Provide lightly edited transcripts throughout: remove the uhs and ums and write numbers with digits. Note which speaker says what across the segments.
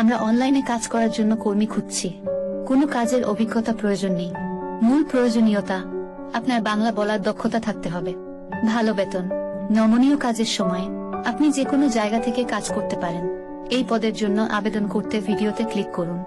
Speaker 1: আমরা অনলাইনে কাজ করার জন্য কর্মী খুঁজছি। কোনো কাজের অভিজ্ঞতা প্রয়োজন নেই। মূল প্রয়োজনীয়তা, আপনার বাংলা বলার দক্ষতা থাকতে হবে। ভালো বেতন, নমনীয় কাজের সময় আপনি যে কোনো জায়গা থেকে কাজ করতে পারেন। এই পদের জন্য আবেদন করতে ভিডিওতে ক্লিক করুন।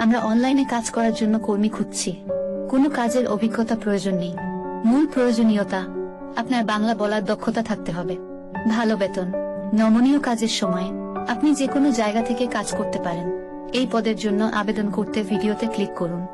Speaker 1: আমরা অনলাইনে কাজ করার জন্য কর্মী খুঁজছি। কোনো কাজের অভিজ্ঞতা প্রয়োজন নেই। মূল প্রয়োজনীয়তা, আপনার বাংলা বলার দক্ষতা থাকতে হবে। ভালো বেতন, নমনীয় কাজের সময় আপনি যে কোনো জায়গা থেকে কাজ করতে পারেন। এই পদের জন্য আবেদন করতে ভিডিওতে ক্লিক করুন।